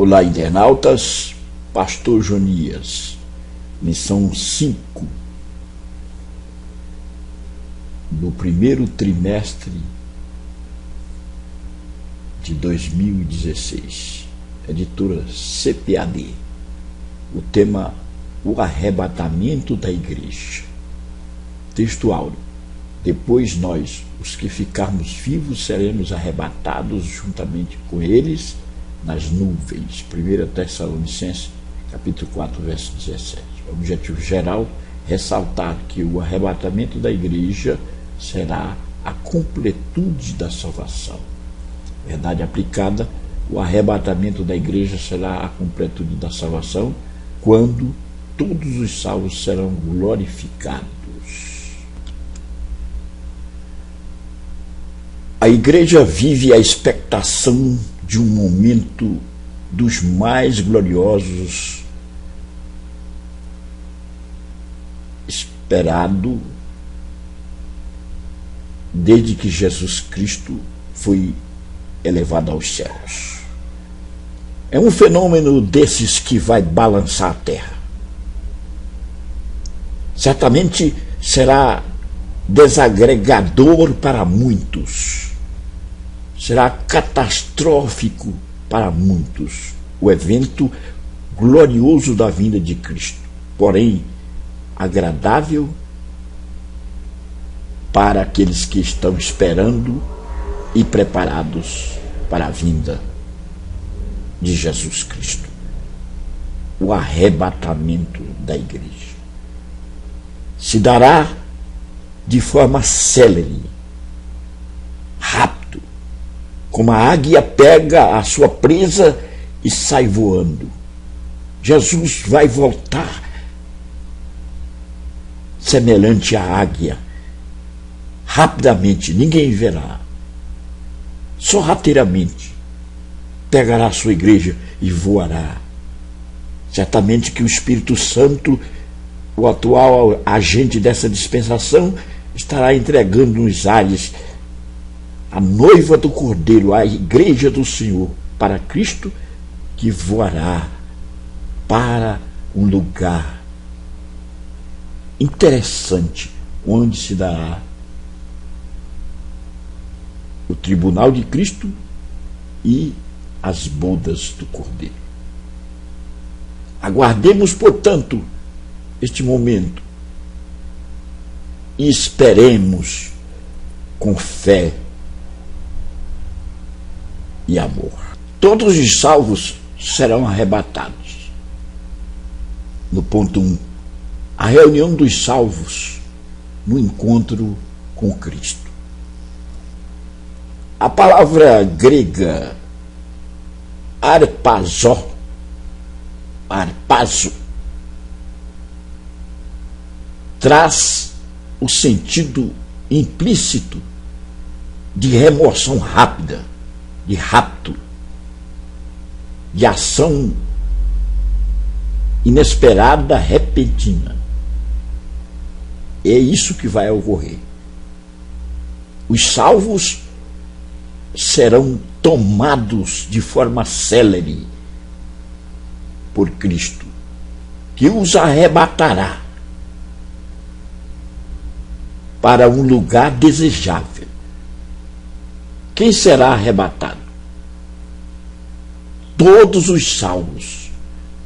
Olá, internautas, Pastor Jonias, lição 5 do primeiro trimestre de 2016, editora CPAD. O tema: o arrebatamento da igreja. Texto áureo: depois nós, os que ficarmos vivos, seremos arrebatados juntamente com eles nas nuvens. 1 Tessalonicenses, capítulo 4, verso 17. O objetivo geral: ressaltar que o arrebatamento da igreja será a completude da salvação. Verdade aplicada: o arrebatamento da igreja será a completude da salvação quando todos os salvos serão glorificados. A igreja vive a expectação de um momento dos mais gloriosos, esperado desde que Jesus Cristo foi elevado aos céus. É um fenômeno desses que vai balançar a terra. Certamente será desagregador para muitos. Será catastrófico para muitos o evento glorioso da vinda de Cristo, porém agradável para aqueles que estão esperando e preparados para a vinda de Jesus Cristo. O arrebatamento da igreja se dará de forma célere, rápido, como a águia pega a sua presa e sai voando. Jesus vai voltar semelhante à águia, rapidamente, ninguém verá. Sorrateiramente pegará a sua igreja e voará. Certamente que o Espírito Santo, o atual agente dessa dispensação, estará entregando nos ares a noiva do Cordeiro, a igreja do Senhor, para Cristo, que voará para um lugar interessante, onde se dará o tribunal de Cristo e as bodas do Cordeiro. Aguardemos, portanto, este momento e esperemos com fé e amor. Todos os salvos serão arrebatados. No ponto 1, a reunião dos salvos no encontro com Cristo. A palavra grega arpazo, traz o sentido implícito de remoção rápida, de rapto, de ação inesperada, repentina. É isso que vai ocorrer. Os salvos serão tomados de forma célere por Cristo, que os arrebatará para um lugar desejável. Quem será arrebatado? Todos os salvos,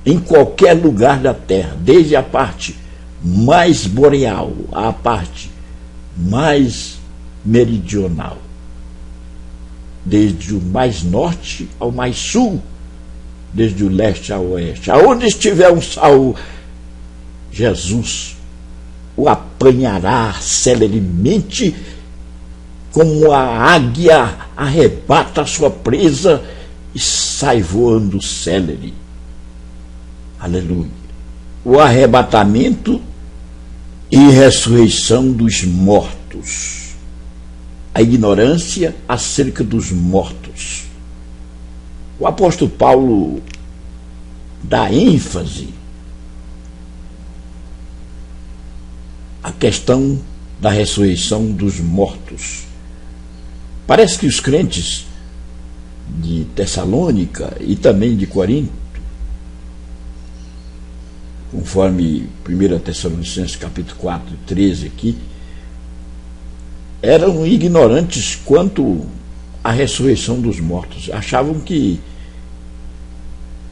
em qualquer lugar da terra, desde a parte mais boreal à parte mais meridional, desde o mais norte ao mais sul, desde o leste ao oeste. Aonde estiver um salvo, Jesus o apanhará celeremente, como a águia arrebata a sua presa e sai voando célere. Aleluia. O arrebatamento e ressurreição dos mortos. A ignorância acerca dos mortos. O apóstolo Paulo dá ênfase à questão da ressurreição dos mortos. Parece que os crentes de Tessalônica e também de Corinto, conforme 1 Tessalonicenses capítulo 4, 13 aqui, eram ignorantes quanto à ressurreição dos mortos. Achavam que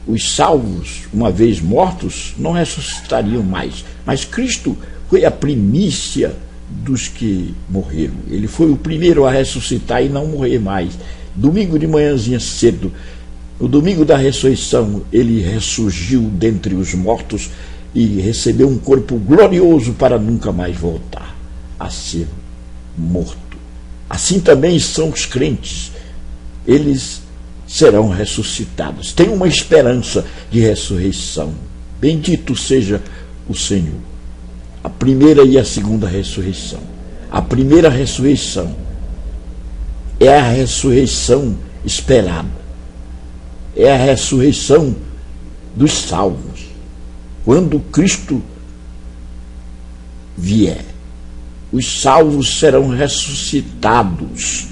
os salvos, uma vez mortos, não ressuscitariam mais. Mas Cristo foi a primícia dos que morreram. Ele foi o primeiro a ressuscitar e não morrer mais. Domingo de manhãzinha cedo, no domingo da ressurreição, ele ressurgiu dentre os mortos e recebeu um corpo glorioso para nunca mais voltar a ser morto. Assim também são os crentes. Eles serão ressuscitados. Tem uma esperança de ressurreição. Bendito seja o Senhor. A primeira e a segunda ressurreição. A primeira ressurreição é a ressurreição esperada. É a ressurreição dos salvos. Quando Cristo vier, os salvos serão ressuscitados.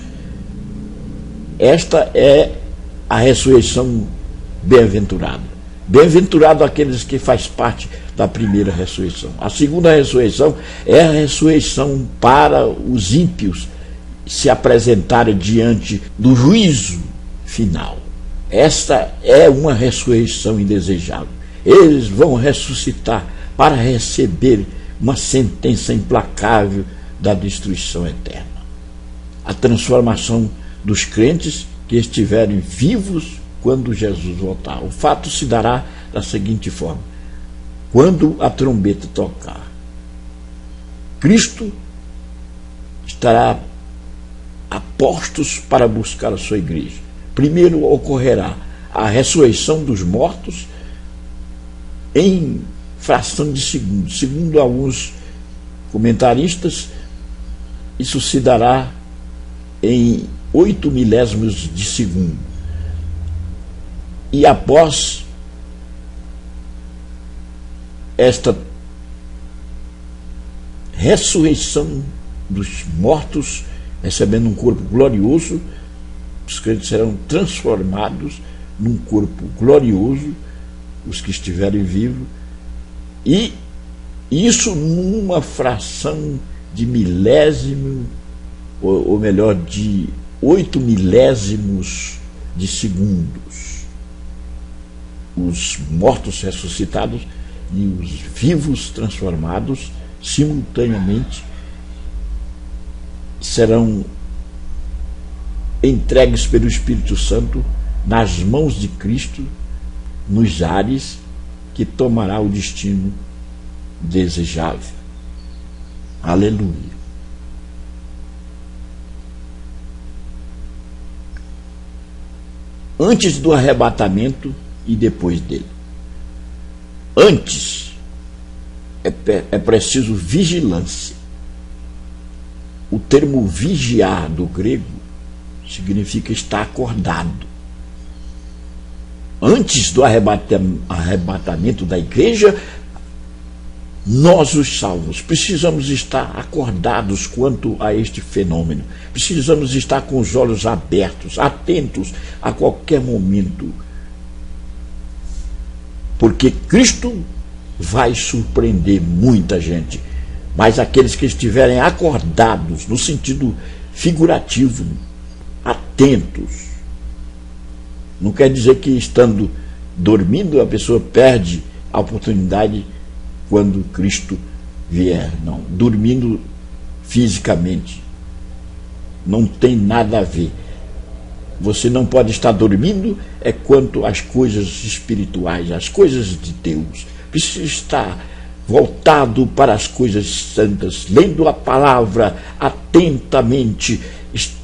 Esta é a ressurreição bem-aventurada. Bem-aventurado aqueles que faz parte da primeira ressurreição. A segunda ressurreição é a ressurreição para os ímpios se apresentarem diante do juízo final. Esta é uma ressurreição indesejável. Eles vão ressuscitar para receber uma sentença implacável da destruição eterna. A transformação dos crentes que estiverem vivos quando Jesus voltar. O fato se dará da seguinte forma: quando a trombeta tocar, Cristo estará a postos para buscar a sua igreja. Primeiro ocorrerá a ressurreição dos mortos em fração de segundo. Segundo alguns comentaristas, isso se dará em 8 milésimos de segundo. E após esta ressurreição dos mortos, recebendo um corpo glorioso, os crentes serão transformados num corpo glorioso, os que estiverem vivos, e isso numa fração de milésimo, ou melhor, de 8 milésimos de segundos. Os mortos ressuscitados e os vivos transformados simultaneamente serão entregues pelo Espírito Santo nas mãos de Cristo, nos ares, que tomará o destino desejável. Aleluia. Antes do arrebatamento e depois dele. Antes é preciso vigilância. O termo vigiar do grego significa estar acordado. Antes do arrebatamento da igreja, nós, os salvos, precisamos estar acordados quanto a este fenômeno. Precisamos estar com os olhos abertos, atentos a qualquer momento. Porque Cristo vai surpreender muita gente. Mas aqueles que estiverem acordados, no sentido figurativo, atentos. Não quer dizer que estando dormindo a pessoa perde a oportunidade quando Cristo vier. Não, dormindo fisicamente. Não tem nada a ver. Você não pode estar dormindo quanto às coisas espirituais, às coisas de Deus. Precisa estar voltado para as coisas santas, lendo a palavra atentamente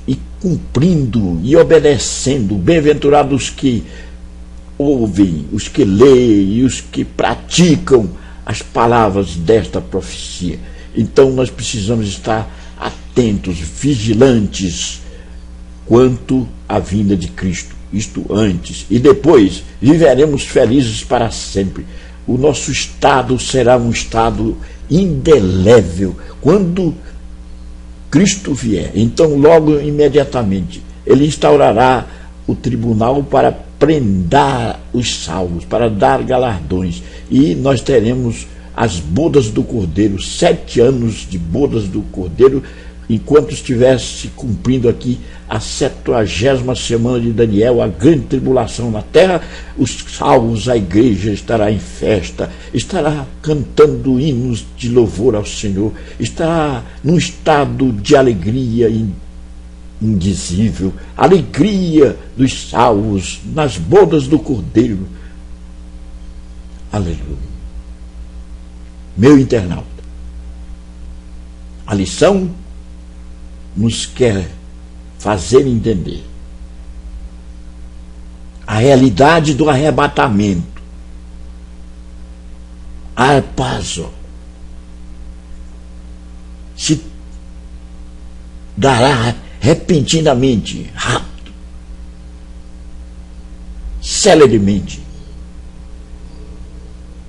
e cumprindo e obedecendo. Bem-aventurados os que ouvem, os que leem e os que praticam as palavras desta profecia. Então nós precisamos estar atentos, vigilantes quanto à vinda de Cristo. Isto antes. E depois viveremos felizes para sempre. O nosso estado será um estado indelével quando Cristo vier. Então logo imediatamente Ele instaurará o tribunal para prendar os salvos, para dar galardões. E nós teremos as bodas do Cordeiro, 7 anos de bodas do Cordeiro, enquanto estivesse cumprindo aqui a 70ª semana de Daniel, a grande tribulação na terra. Os salvos, a igreja estará em festa, estará cantando hinos de louvor ao Senhor, estará num estado de alegria indizível, alegria dos salvos nas bodas do Cordeiro. Aleluia. Meu internauta, a lição nos quer fazer entender a realidade do arrebatamento, arpazo, se dará repentinamente, rápido, celeremente.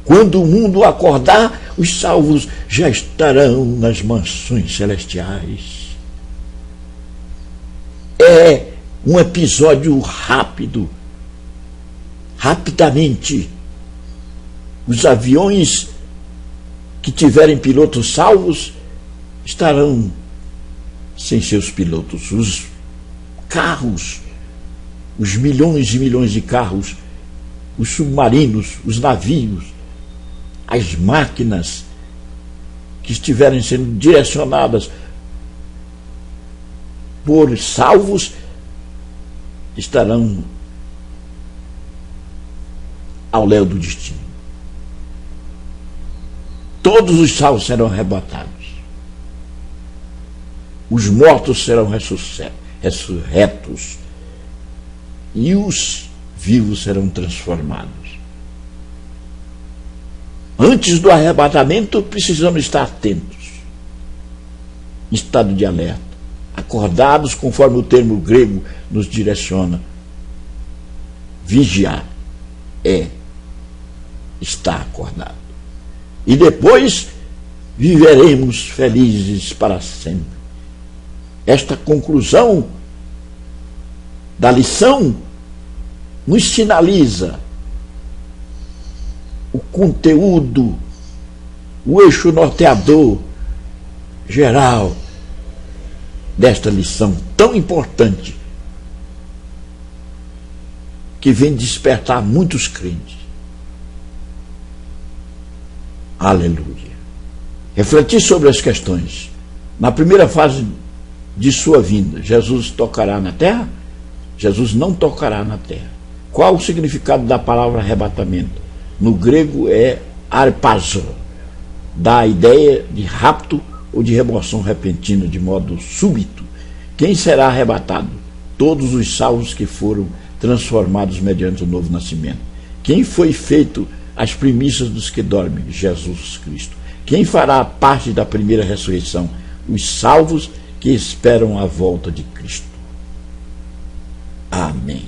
Quando o mundo acordar, os salvos já estarão nas mansões celestiais. É um episódio rápido. Rapidamente, os aviões que tiverem pilotos salvos estarão sem seus pilotos. Os carros, os milhões e milhões de carros, os submarinos, os navios, as máquinas que estiverem sendo direcionadas por salvos estarão ao léu do destino. Todos os salvos serão arrebatados. Os mortos serão ressurretos e os vivos serão transformados. Antes do arrebatamento, precisamos estar atentos, em estado de alerta, acordados, conforme o termo grego nos direciona. Vigiar é estar acordado. E depois viveremos felizes para sempre. Esta conclusão da lição nos sinaliza o conteúdo, o eixo norteador geral desta lição tão importante que vem despertar muitos crentes. Aleluia. Refletir sobre as questões. Na primeira fase de sua vinda, Jesus tocará na terra? Jesus não tocará na terra. Qual o significado da palavra arrebatamento? No grego é arpazo, dá a ideia de rapto ou de remoção repentina, de modo súbito. Quem será arrebatado? Todos os salvos que foram transformados mediante o novo nascimento. Quem foi feito as primícias dos que dormem? Jesus Cristo. Quem fará parte da primeira ressurreição? Os salvos que esperam a volta de Cristo. Amém.